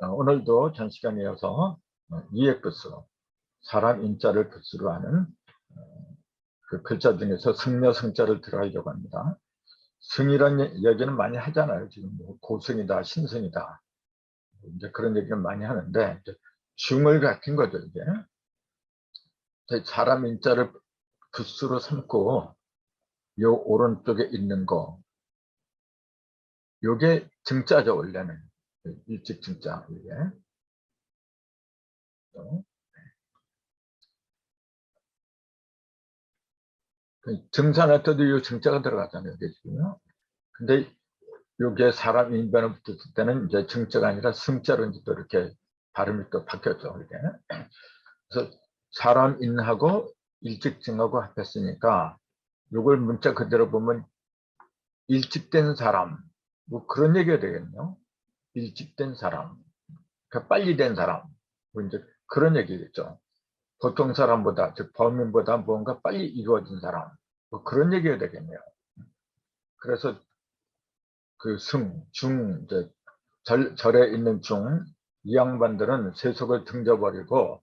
오늘도 전 시간에 이어서 이의 끝으로 사람 인자를 끝으로 하는 그 글자 중에서 승려 승자를 들어가려고 합니다. 승이라는 얘기는 많이 하잖아요. 지금 뭐 고승이다, 신승이다. 이제 그런 얘기를 많이 하는데 중을 가린 거죠. 이게 사람 인자를 끝으로 삼고 요 오른쪽에 있는 거, 요게 증자죠. 원래는 일찍 증자 이게. 증산할 때도 이 증자가 들어가잖아요. 이게 지금요. 근데 요게 사람 인변을 붙였을 때는 이제 증자가 아니라 승자로 이제 또 이렇게 발음이 또 바뀌었죠. 이게. 그래서 사람 인하고 일찍증하고 합했으니까 요걸 문자 그대로 보면 일찍된 사람, 뭐 그런 얘기가 되겠네요. 일찍된 사람, 그러니까 빨리 된 사람, 뭐 이제 그런 얘기겠죠. 보통 사람보다, 즉 범인보다 뭔가 빨리 이루어진 사람, 뭐 그런 얘기가 되겠네요. 그래서 그 승, 중, 이제 절에 있는 중, 이 양반들은 세속을 등져버리고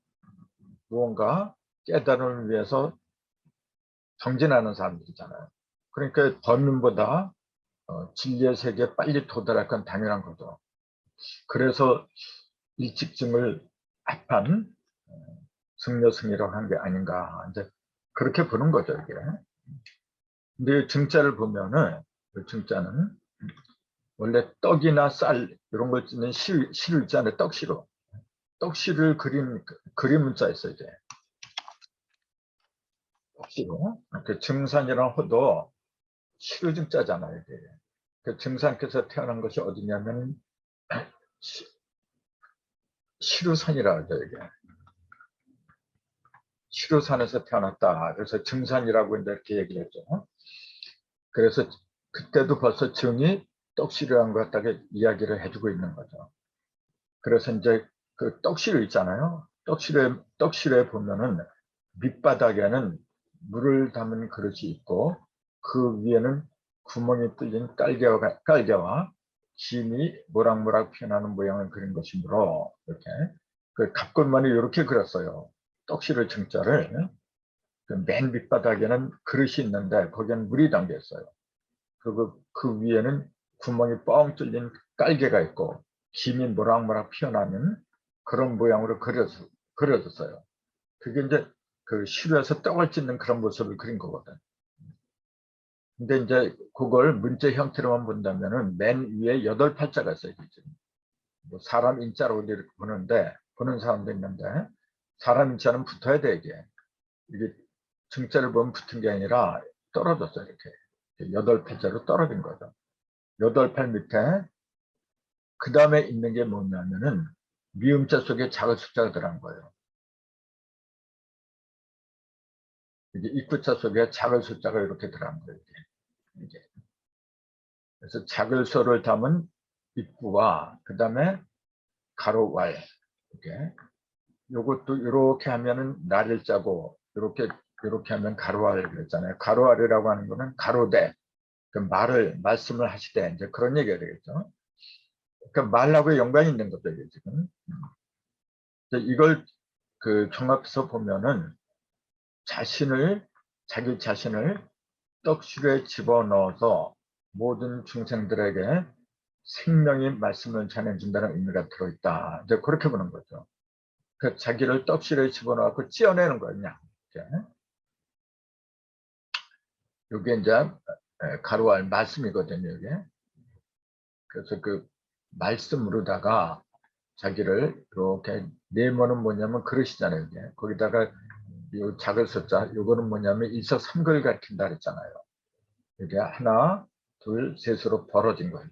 무언가 깨달음을 위해서 정진하는 사람들이잖아요. 그러니까 범인보다 진리의 세계에 빨리 도달할 건 당연한 거죠. 그래서 일찍증을 합한 승려승이라고 한 게 아닌가, 이제 그렇게 보는 거죠, 이게. 근데 증자를 보면은, 그 증자는 원래 떡이나 쌀 이런 걸 쓰는 시루 있잖아요. 떡시루. 떡시를 그림 문자였어요. 이제 떡시루. 그 증산이랑 호도 시루증자잖아요. 이게. 그 증산께서 태어난 것이 어디냐면 시루산이라고 하죠. 이게. 시루산에서 태어났다. 그래서 증산이라고 이렇게 얘기를 했죠. 그래서 그때도 벌써 증이 떡시루한 것 같다고 이야기를 해주고 있는 거죠. 그래서 이제 그 떡시루 있잖아요. 떡시루에 보면은 밑바닥에는 물을 담은 그릇이 있고 그 위에는 구멍이 뚫린 깔개와 김이 모락모락 피어나는 모양을 그린 것이므로 이렇게 그 갑골만이 이렇게 그렸어요. 떡시루 증자를. 그맨 밑바닥에는 그릇이 있는데 거기에는 물이 담겨 있어요. 그리고 그 위에는 구멍이 뻥 뚫린 깔개가 있고 김이 모락모락 피어나는 그런 모양으로 그려졌어요. 그게 이제 그 시루에서 떡을 찢는 그런 모습을 그린 거거든. 근데 이제 그걸 문자 형태로만 본다면은 맨 위에 8팔자가 있어요. 지금. 뭐 사람 인자로 이렇게 보는 사람도 있는데 사람 인자는 붙어야 돼, 이게 증자를 보면 붙은 게 아니라 떨어졌어요. 이렇게 8팔자로 떨어진 거죠. 8팔 밑에 그 다음에 있는 게 뭐냐면은 미음자 속에 작은 숫자가 들어간 거예요. 이게 입구자 속에 작은 숫자가 이렇게 들어간 거예요. 이게. 그래서 작은 소를 담은 입구와 그 다음에 가로왈. 이렇게. 요것도 이렇게 하면은 날을 짜고 이렇게 하면 가로왈 그랬잖아요. 가로왈이라고 하는 거는 가로대. 그 말씀을 하시되 이제 그런 얘기가 되겠죠. 그러니까 말하고 연관이 있는 거죠, 이게 지금. 이걸 그 종합해서 보면은 자기 자신을 떡실에 집어넣어서 모든 중생들에게 생명의 말씀을 전해준다는 의미가 들어있다. 이제 그렇게 보는 거죠. 그 자기를 떡실에 집어넣고 찌어내는 거예요, 그냥. 이게 이제 가루알 말씀이거든요, 이게. 그래서 그 말씀으로다가 자기를 이렇게 네모는 뭐냐면 그릇이잖아요, 이게. 거기다가 이 작을 숫자, 요거는 뭐냐면 일석삼조를 가리킨다 그랬잖아요. 이게 하나, 둘, 셋으로 벌어진 거예요.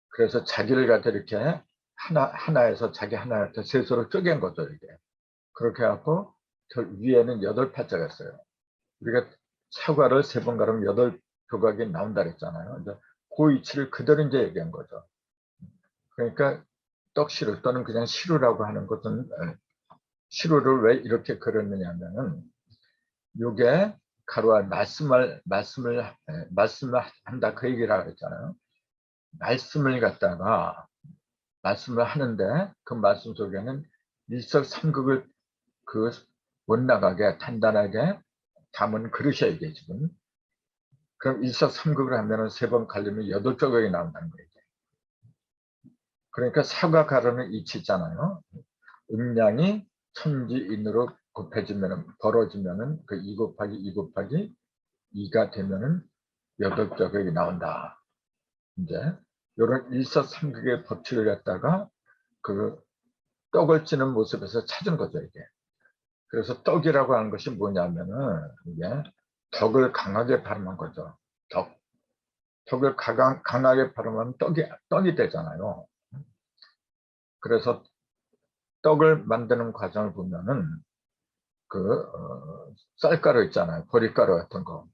그래서 자기를 갖다 이렇게 하나에서 자기 하나한테 셋으로 쪼갠 거죠, 이게. 그렇게 해갖고 저 위에는 8팔자가 있어요. 우리가 사과를 3번 가르면 8조각이 나온다 그랬잖아요. 이제 그 위치를 그대로 이제 얘기한 거죠. 그러니까 떡시루 또는 그냥 시루라고 하는 것은 시루를 왜 이렇게 그렸느냐 하면은 요게 가루와 말씀을 한다 그 얘기라고 했잖아요. 말씀을 갖다가 말씀을 하는데 그 말씀 속에는 일석삼극을 그 못 나가게 단단하게 담은 그릇이야 이게 지금. 그럼 일석삼극을 하면은 3번 갈리면 8조각이 나온다는 거예요. 그러니까 사과 가루는 이치 있잖아요. 음량이 천지인으로 곱해지면은 벌어지면은 그 2 곱하기 2 곱하기 2가 되면은 8조각이 나온다. 이제 이런 일석삼극의 법칙을 갖다가 그 떡을 찌는 모습에서 찾은 거죠 이게. 그래서 떡이라고 하는 것이 뭐냐면은 이게 덕을 강하게 발음한 거죠. 덕을 강하게 발음하면 떡이 되잖아요. 그래서 떡을 만드는 과정을 보면은 쌀가루 있잖아요. 보리가루 같은 거,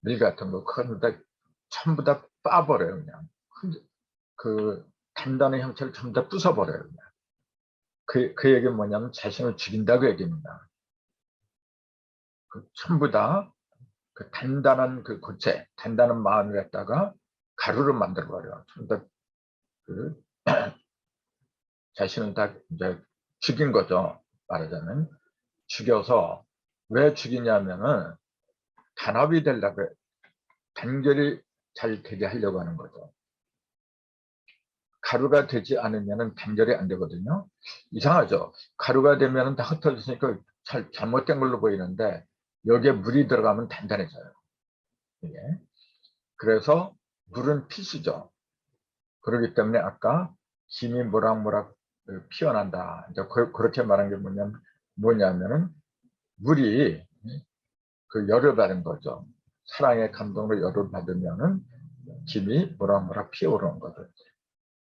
밀 같은 거, 그건 다 전부 다 빠버려요 그냥. 그 단단한 형체를 전부 다 부숴버려요 그냥. 그 얘기는 뭐냐면 자신을 죽인다고 얘기입니다. 전부 다 그 단단한 그 고체, 단단한 마음을 갖다가 가루로 만들어버려요. 전부 다 그 자신은 다 이제 죽인 거죠. 말하자면 죽여서 왜 죽이냐면은 단합이 되려고 단결이 잘 되게 하려고 하는 거죠. 가루가 되지 않으면 단결이 안 되거든요. 이상하죠. 가루가 되면 다 흩어지니까 잘못된 걸로 보이는데 여기에 물이 들어가면 단단해져요. 이게. 그래서 물은 필수죠. 그렇기 때문에 아까 김이 모락모락 피어난다. 이제 그렇게 말한 게 뭐냐면은 물이 그 열을 받은 거죠. 사랑의 감동으로 열을 받으면은 김이 모락모락 피어오르는 거죠.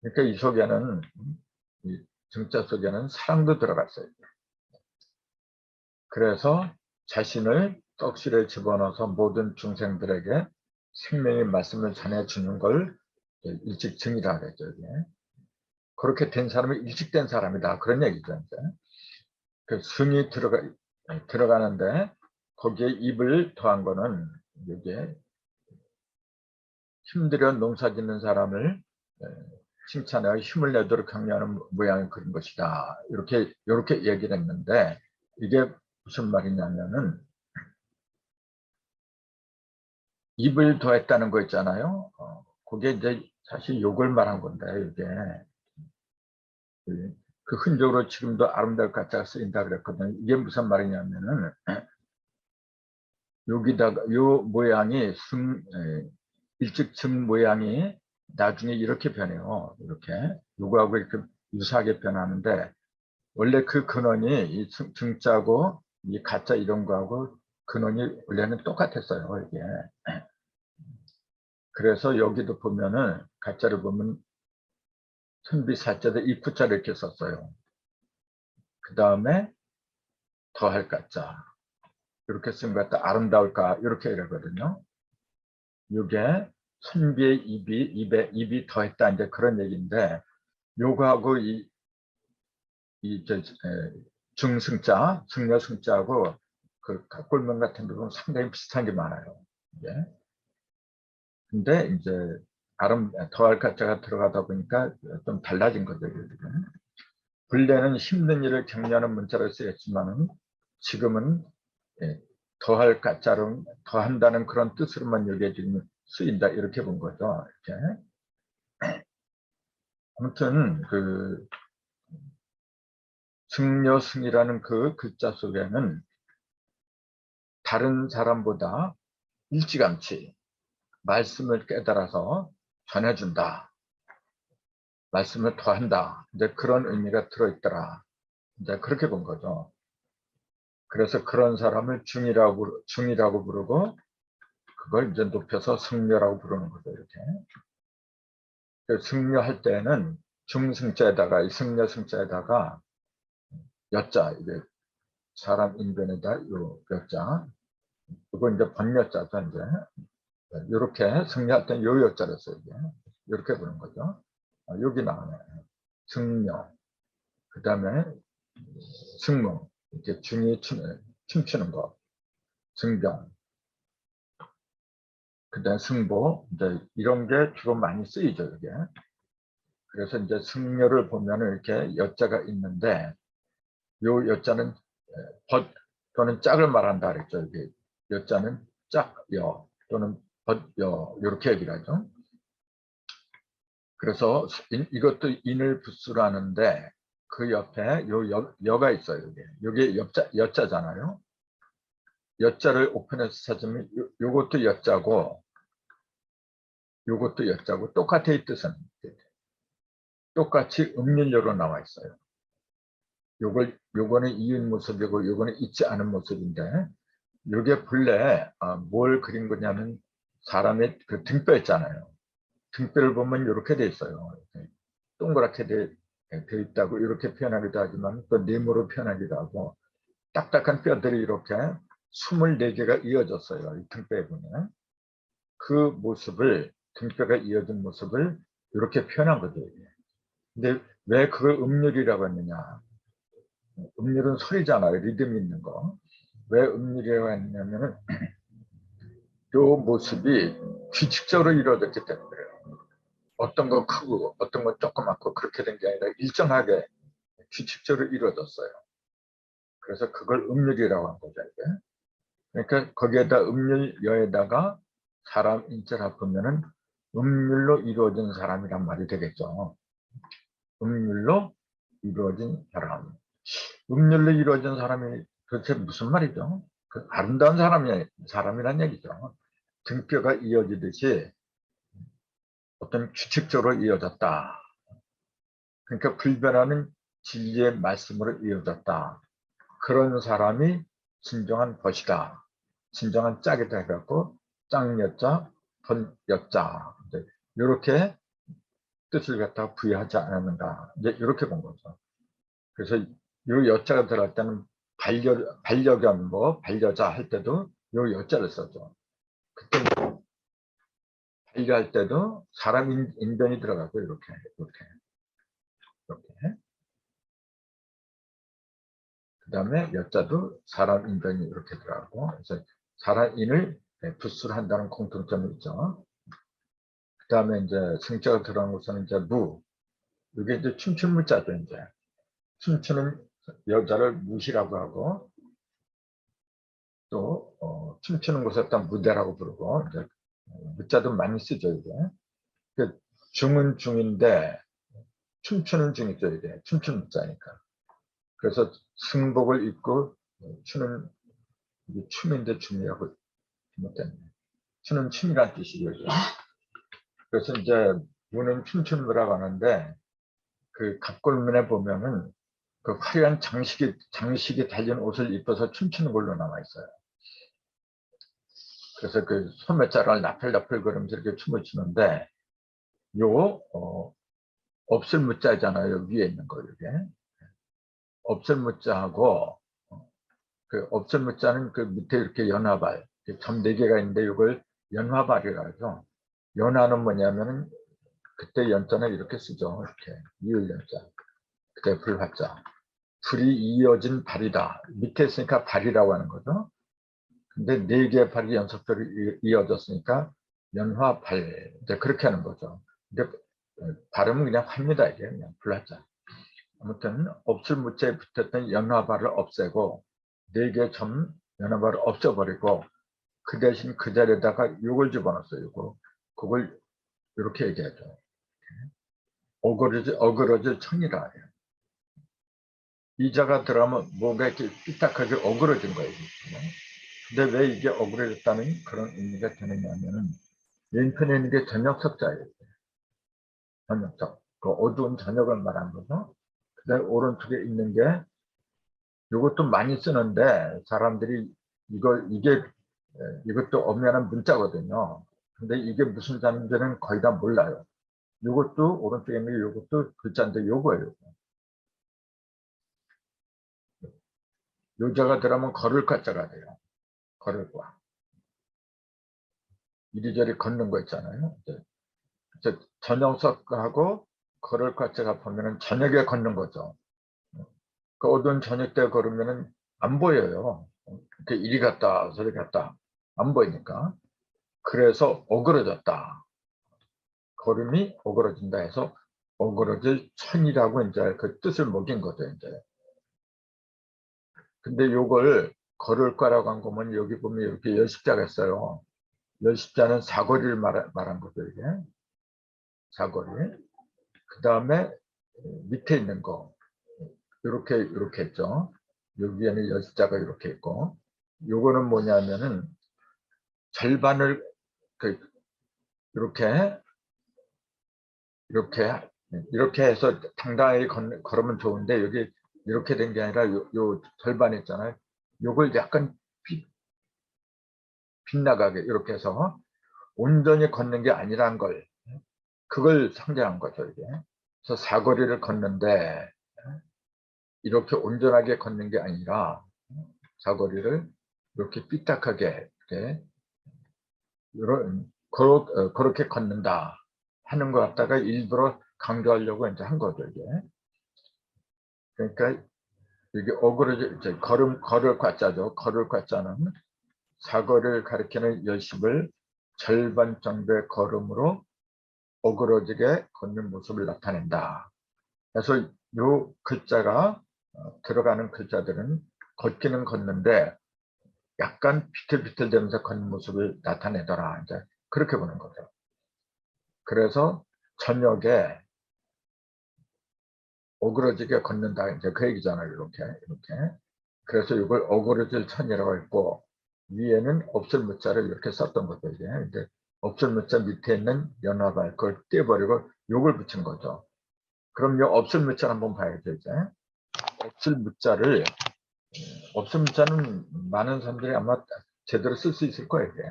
그러니까 이 속에는 이 정자 속에는 사랑도 들어갔어요. 그래서 자신을 떡실에 집어넣어서 모든 중생들에게 생명의 말씀을 전해주는 걸 일찍증이라 그랬죠. 이게. 그렇게 된 사람이 일찍된 사람이다. 그런 얘기죠. 이제. 그 순이 들어가는데 거기에 입을 더한 거는 이게 힘들어 농사 짓는 사람을 칭찬하여 힘을 내도록 격려하는 모양의 그런 것이다. 이렇게 얘기를 했는데 이게 무슨 말이냐면은 입을 더했다는 거 있잖아요. 그게 이제 사실 욕을 말한 건데 이게 그 흔적으로 지금도 아름다울 가짜가 쓰인다 그랬거든요. 이게 무슨 말이냐면은 여기다가 요 모양이 일찍증 모양이 나중에 이렇게 변해요. 이렇게 요거하고 이렇게 유사하게 변하는데 원래 그 근원이 이 증자고 이 가짜 이런 거하고 근원이 원래는 똑같았어요. 이게. 그래서 여기도 보면은 가짜를 보면 선비사자도 입구자를 이렇게 썼어요. 그 다음에 더할 가짜 이렇게 쓴 것 같다. 아름다울까 이렇게 이러거든요. 이게 선비의 입이 더했다 이제 그런 얘기인데 요거하고 중승자 승려승자하고 그 각골명 같은 데 보면 상당히 비슷한 게 많아요. 이게. 근데 이제 더할 가짜가 들어가다 보니까 좀 달라진 거죠. 본래는 힘든 일을 격려하는 문자로 쓰였지만은 지금은 더할 가짜로 더한다는 그런 뜻으로만 여기에 지금 쓰인다 이렇게 본 거죠. 이렇게. 아무튼 그 승려승이라는 그 글자 속에는 다른 사람보다 일찌감치 말씀을 깨달아서 전해준다. 말씀을 더한다. 이제 그런 의미가 들어있더라. 이제 그렇게 본 거죠. 그래서 그런 사람을 중이라고 부르고 그걸 이제 높여서 승려라고 부르는 거죠. 이렇게. 승려할 때는 중승자에다가 이 승려승자에다가 여자 이게 사람 인변에다 요 여자 이거 이제 번여자죠 이제 이렇게 승려할 때는 요 여자를 써요. 이렇게 부르는 거죠. 여기 나오네. 승려 그 다음에 승무 이렇게 중이 춤추는 거 승경 그 다음에 승보 이제 이런 게 주로 많이 쓰이죠. 이게 그래서 이제 승려를 보면 이렇게 여자가 있는데 요 여자는 벗 또는 짝을 말한다 그랬죠. 이게 여자는 짝여 또는 벗여 이렇게 얘기를 하죠. 그래서 이것도 인을 부수로 하는데 그 옆에 요 여가 있어요. 이게 여자잖아요. 여자를 오픈해서 찾으면 요것도 여자고 요것도 여자고 똑같아 이 뜻은 똑같이 음률료로 나와 있어요. 요거는 이은 모습이고 요거는 있지 않은 모습인데 요게 본래 뭘 그린 거냐면 사람의 그 등뼈 있잖아요. 등뼈를 보면 이렇게 돼 있어요. 이렇게 동그랗게 돼 있다고 이렇게 표현하기도 하지만 또 네모로 표현하기도 하고 딱딱한 뼈들이 이렇게 24개가 이어졌어요. 이 등뼈에 보면 그 모습을 등뼈가 이어진 모습을 이렇게 표현한 거죠. 이게. 근데 왜 그걸 음률이라고 했느냐? 음률은 소리잖아요. 리듬 있는 거. 왜 음률이라고 했냐면은 이 모습이 규칙적으로 이루어졌기 때문에 그래요. 어떤 건 크고 어떤 건 조그맣고 그렇게 된 게 아니라 일정하게 규칙적으로 이루어졌어요. 그래서 그걸 음률이라고 한 거죠. 이게. 그러니까 거기에다 음률여에다가 사람 인자를 합하면은 음률로 이루어진 사람이란 말이 되겠죠. 음률로 이루어진 사람. 음률로 이루어진 사람이 도대체 무슨 말이죠? 그 아름다운 사람이란 얘기죠. 등뼈가 이어지듯이 어떤 규칙적으로 이어졌다. 그러니까 불변하는 진리의 말씀으로 이어졌다. 그런 사람이 진정한 벗이다. 진정한 짝이다 해갖고 짝여자, 벗여자 이렇게 뜻을 갖다가 부여하지 않았는가. 이제 이렇게 본 거죠. 그래서 이 여자가 들어갈 때는 반려견 반려자 할 때도 요 여자를 썼죠. 그때 반려할 때도 사람 인변이 들어가고 이렇게. 그 다음에 여자도 사람 인변이 이렇게 들어가고 그래서 사람 인을 부수를 한다는 공통점이 있죠. 그 다음에 이제 승자가 들어간 것은 이제 무. 이게 이제 춤추는 무자죠. 이제 춤추는 여자를 무시라고 하고 또 춤추는 곳을 딱 무대라고 부르고 이제 무자도 많이 쓰죠. 이게 그 중은 중인데 춤추는 중이죠. 이게 춤추는 무자니까. 그래서 승복을 입고 추는 이게 춤인데 춤이라고 잘못됐네. 추는 춤이란 뜻이고요. 그래서 이제 무는 춤추는 거라고 하는데 그 갑골문에 보면은 그 화려한 장식이 달린 옷을 입어서 춤추는 걸로 나와 있어요. 그래서 그 소매자락을 나풀나풀 걸으면서 이렇게 춤을 추는데 요 없을 무자잖아요. 위에 있는 거 이게 없을 무자하고 그 없을 무자는 그 밑에 이렇게 연화발 점 4개가 있는데 이걸 연화발이라 하죠. 연화는 뭐냐면은 그때 연자는 이렇게 쓰죠. 이렇게 이을 연자 그때 불화자 불이 이어진 발이다. 밑에 있으니까 발이라고 하는 거죠. 근데 4개의 발이 연속적으로 이어졌으니까 연화발 이제 그렇게 하는 거죠. 근데 발음은 그냥 합니다. 이게 그냥 불화자. 아무튼 없을 무자에 붙었던 연화발을 없애고 4개 점 연화발을 없애버리고 그 대신 그 자리에다가 요걸 집어넣었어요. 요거 그걸 이렇게 얘기하죠. 어그러질 청이라 해요. 이자가 들어가면 뭐가 이렇게 삐딱하게 어그러진 거예요. 근데 왜 이게 어그러졌다는 그런 의미가 되느냐면은 왼편에 있는 게 저녁석자예요. 저녁석. 그 어두운 저녁을 말한 거죠. 그다음에 오른쪽에 있는 게 이것도 많이 쓰는데 사람들이 이것도 엄연한 문자거든요. 근데 이게 무슨 자인지는 거의 다 몰라요. 이것도 오른쪽에 있는 게 이것도 글자인데 요거예요. 요자가 들어가면 걸을 가자가 돼요. 걸을 과. 이리저리 걷는 거 있잖아요. 저녁석하고 걸을 가자가 보면은 저녁에 걷는 거죠. 그 어두운 저녁 때 걸으면은 안 보여요. 이렇게 이리 갔다 저리 갔다 안 보이니까. 그래서 어그러졌다. 걸음이 어그러진다 해서 어그러질 천이라고 이제 그 뜻을 먹인 거죠, 이제. 근데 요걸 걸을 거라고 한 거면 여기 보면 이렇게 열십자가 있어요. 열십자는 사거리를 말한 거죠, 이게. 사거리. 그 다음에 밑에 있는 거. 이렇게 했죠. 여기에는 열십자가 이렇게 있고. 요거는 뭐냐면은 절반을 이렇게 이렇게 해서 당당하게 걸으면 좋은데 여기 이렇게 된 게 아니라 요 절반 있잖아요. 요걸 약간 빗나가게 이렇게 해서 온전히 걷는 게 아니란 걸 그걸 상징한 거죠, 이게. 그래서 사거리를 걷는데 이렇게 온전하게 걷는 게 아니라 사거리를 이렇게 삐딱하게 이렇게 그렇게 걷는다 하는 것 갖다가 일부러 강조하려고 이제 한 거죠, 이게. 그러니까 이게 어그러져 걸을 과자죠. 걸을 과자는 사거리를 가리키는 열심을 절반 정도의 걸음으로 어그러지게 걷는 모습을 나타낸다. 그래서 이 글자가 들어가는 글자들은 걷기는 걷는데 약간 비틀비틀대면서 걷는 모습을 나타내더라. 이제 그렇게 보는 거죠. 그래서 저녁에 어그러지게 걷는다. 이제 그 얘기잖아요. 이렇게. 그래서 이걸 어그러질 천이라고 했고 위에는 없을 무자를 이렇게 썼던 거죠. 이제 없을 무자 밑에 있는 연화발 그걸 떼버리고 요걸 붙인 거죠. 그럼 요 없을 무자를 한번 봐야죠. 이제 없을 무자는 많은 사람들이 아마 제대로 쓸 수 있을 거예요. 이게.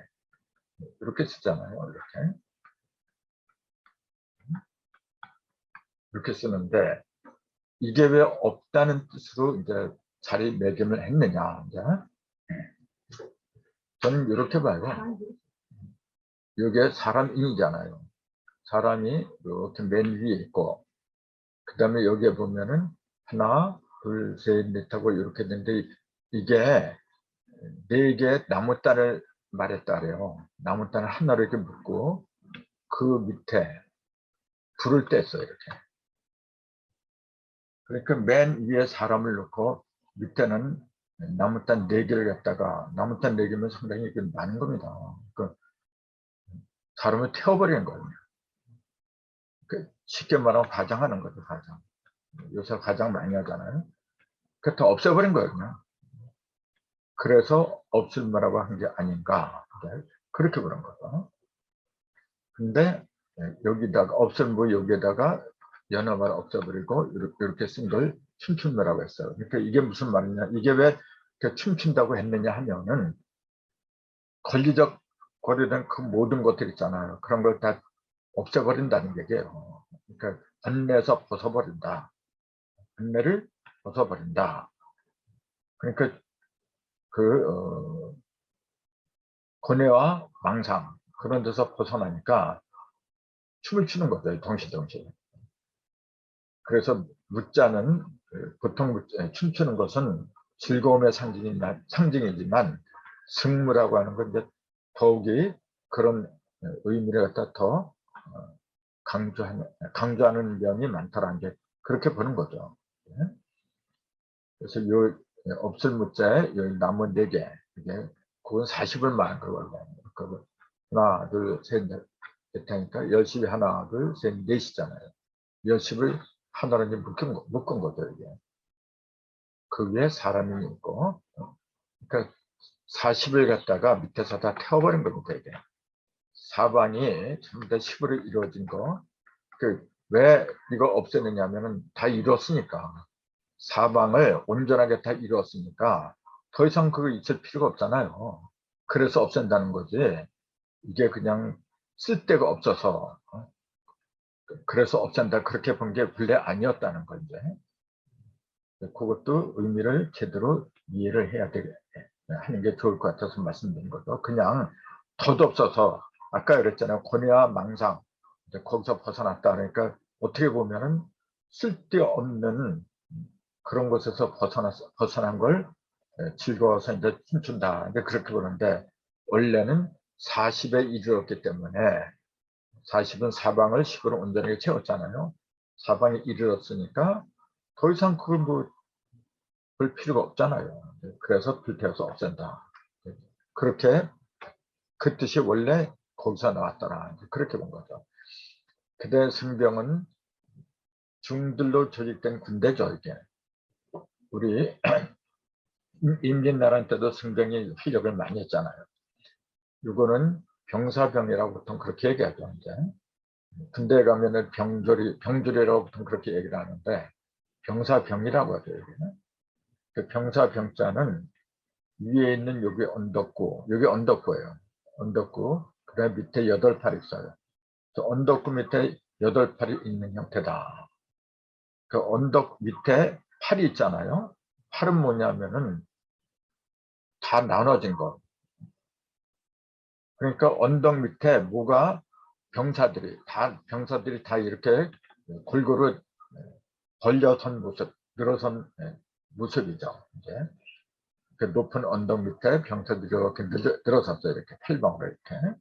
이렇게 쓰잖아요. 이렇게 쓰는데 이게 왜 없다는 뜻으로 이제 자리매김을 했느냐. 이제 저는 이렇게 봐요. 이게 사람인이잖아요. 사람이 이렇게 맨 위에 있고 그 다음에 여기에 보면은 하나, 둘, 셋, 넷 하고 이렇게 되는데 이게 네 개의 나무단을 말했다래요. 나무단을 하나로 이렇게 묶고 그 밑에 불을 뗐어요. 이렇게. 그러니까 맨 위에 사람을 놓고 밑에는 나무단 네 개를 갖다가 나무단 네 개면 상당히 많은 겁니다. 그 사람을 태워버리는 거예요. 쉽게 말하면 가장하는 거죠. 가장. 요새 가장 많이 하잖아요. 그다 없애버린 거예요. 그냥. 그래서 없을무라고 한 게 아닌가. 그렇게 그런 거죠. 근데 여기다가 없을무 여기에다가 연어말 없애버리고 이렇게 쓴 걸 춤춘무라고 했어요. 그러니까 이게 무슨 말이냐. 이게 왜 춤춘다고 했느냐 하면은 권리적 고려된 그 모든 것들 있잖아요. 그런 걸 다 없애버린다는 얘기예요. 그러니까 번뇌에서 벗어버린다. 번뇌를 벗어버린다. 그러니까 고뇌와 망상 그런 데서 벗어나니까 춤을 추는 거죠. 동시에. 그래서 무자는 보통 춤추는 것은 즐거움의 상징이지만 승무라고 하는 건 이제 더욱이 그런 의미를 갖다 더 강조하는 면이 많다라는 게 그렇게 보는 거죠. 그래서 요 없을 무자에 여기 나무 4개 이게 그건 40을 말한 거거든요. 하나, 둘, 셋, 넷 하니까 열십이 하나, 둘, 셋, 넷이잖아요. 열십을 하나로 묶은 거죠, 이게. 그 위에 사람이 있고, 그러니까 40을 갖다가 밑에서 다 태워버린 겁니다, 이게. 사방이 전부 다 10으로 이루어진 거. 왜 이거 없애느냐 하면은 다 이루었으니까. 사방을 온전하게 다 이루었으니까 더 이상 그거 있을 필요가 없잖아요. 그래서 없앤다는 거지. 이게 그냥 쓸데가 없어서 그래서 없앤다 그렇게 본 게 본래 아니었다는 건데 그것도 의미를 제대로 이해를 해야 하는 게 좋을 것 같아서 말씀드린 거죠. 그냥 덧없어서 아까 그랬잖아요. 고뇌와 망상 거기서 벗어났다 그러니까 어떻게 보면은 쓸데없는 그런 것에서 벗어난 걸 즐거워서 이제 춤춘다. 근데 그렇게 보는데 원래는 40에 이르렀기 때문에 40은 사방을 10으로 온전하게 채웠잖아요. 사방에 이르렀으니까 더 이상 그걸 뭐 볼 필요가 없잖아요. 그래서 불태워서 없앤다. 그렇게 그 뜻이 원래 거기서 나왔더라. 그렇게 본 거죠. 그대 승병은 중들로 조직된 군대죠. 이게 우리 임진왜란 때도 승병이 활약을 많이 했잖아요. 이거는 병사병이라고 보통 그렇게 얘기하죠. 이제 군대에 가면은 병졸이라고 보통 그렇게 얘기를 하는데 병사병이라고 하죠. 여기는. 그 병사병자는 위에 있는 여기 언덕구, 여기 언덕구예요. 언덕구, 그 다음에 밑에 8팔 있어요. 언덕구 밑에 8팔이 있는 형태다. 그 언덕 밑에 팔이 있잖아요. 팔은 뭐냐면은 다 나눠진 거. 그러니까 언덕 밑에 뭐가 병사들이 다 이렇게 골고루 벌려선 모습, 늘어선 모습이죠. 이제 그 높은 언덕 밑에 병사들이 이렇게 늘어섰어요. 이렇게 팔방으로 이렇게.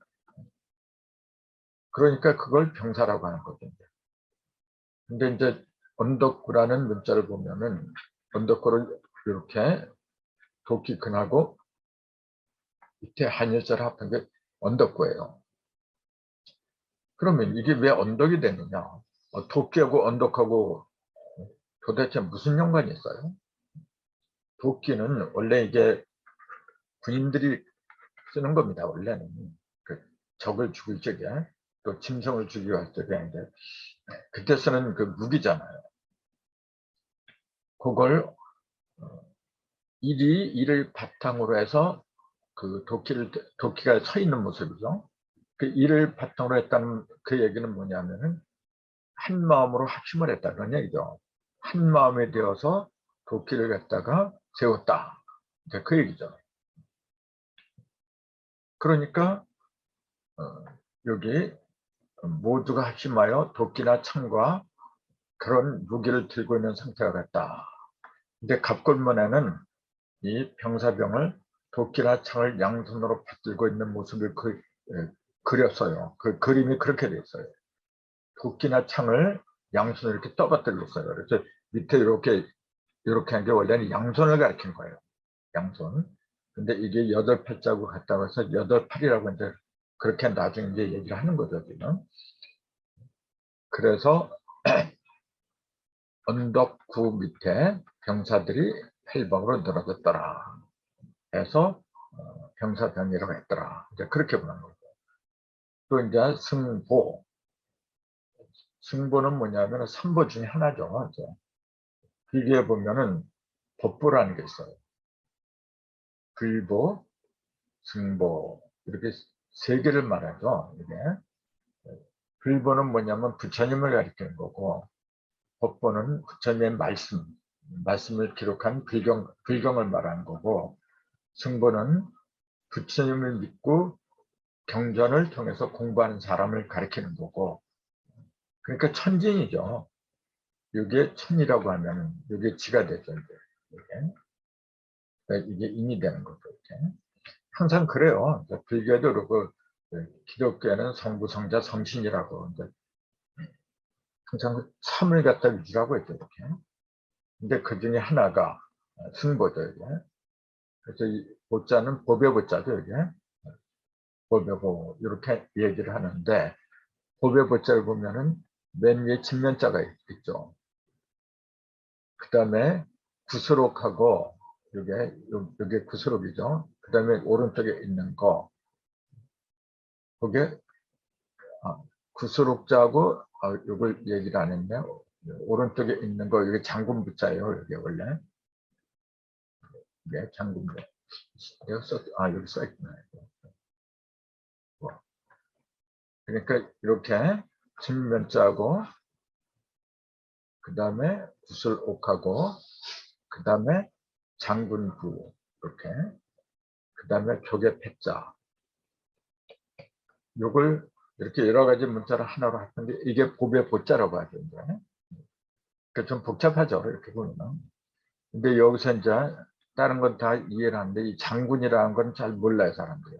그러니까 그걸 병사라고 하는 거죠. 근데 이제 언덕구라는 문자를 보면은 언덕구를 이렇게 도끼 근하고 밑에 한일자를 합한 게 언덕구예요. 그러면 이게 왜 언덕이 되느냐? 도끼하고 언덕하고 도대체 무슨 연관이 있어요? 도끼는 원래 이게 군인들이 쓰는 겁니다. 원래는 그 적을 죽일 적에 또 짐승을 죽이고 할 적에 이제 그때 쓰는 그 무기잖아요. 그걸 이를 바탕으로 해서 그 도끼가 서 있는 모습이죠. 그 이를 바탕으로 했다는 그 얘기는 뭐냐면은 한 마음으로 합심을 했다 그런 얘기죠. 한 마음에 되어서 도끼를 갖다가 세웠다. 이제 그 얘기죠. 그러니까 여기 모두가 합심하여 도끼나 창과 그런 무기를 들고 있는 상태가 됐다. 근데 갑골문에는 이 병사병을 도끼나 창을 양손으로 받들고 있는 모습을 그렸어요. 그 그림이 그렇게 돼 있어요. 도끼나 창을 양손으로 이렇게 떠받들고 있어요. 그래서 밑에 이렇게 한 게 원래는 양손을 가리킨 거예요. 양손. 근데 이게 8팔자고 갔다고 해서 8팔이라고 이제 그렇게 나중에 이제 얘기를 하는 거죠, 지금. 그래서 언덕구 밑에 병사들이 팔방으로 늘어졌더라. 해서 병사병이라고 했더라. 이제 그렇게 보는 거죠. 또 이제 승보. 승보는 뭐냐면 삼보 중에 하나죠. 이제. 여기에 보면은 법보라는 게 있어요. 불보, 승보 이렇게 3개를 말하죠. 이게 불보는 뭐냐면 부처님을 가리키는 거고 법보는 부처님의 말씀을 기록한 불경을 말하는 거고 승보는 부처님을 믿고 경전을 통해서 공부하는 사람을 가리키는 거고 그러니까 천진이죠. 이게 천이라고 하면 이게 지가 되죠. 이게 인이 되는 거죠. 이렇게. 항상 그래요. 불교도 그렇고 기독교에는 성부, 성자, 성신이라고 항상 3을 갖다 유지하고 있죠. 이렇게. 근데 그 중에 하나가 승보죠. 이게. 그래서 이 보자는 법의 보자죠. 이게. 법의 보 이렇게 얘기를 하는데 법의 보자를 보면은 맨 위에 진면자가 있죠. 그 다음에 구스록하고 요게 구스록이죠. 그 다음에 오른쪽에 있는 거 그게 구스록자하고 요걸 얘기를 안 했네. 오른쪽에 있는 거 이게 장군부자예요. 이게 원래 이게 장군부. 여기 써있구나. 그러니까 이렇게 진면자하고 그 다음에 구슬옥하고 그 다음에 장군부 이렇게 그 다음에 조개 패자 요걸 이렇게 여러 가지 문자를 하나로 하는데 이게 법의 보자라고 하죠. 그러니까 좀 복잡하죠. 이렇게 보면. 근데 여기서 이제 다른 건 다 이해를 하는데 이 장군이라는 건 잘 몰라요, 사람들이.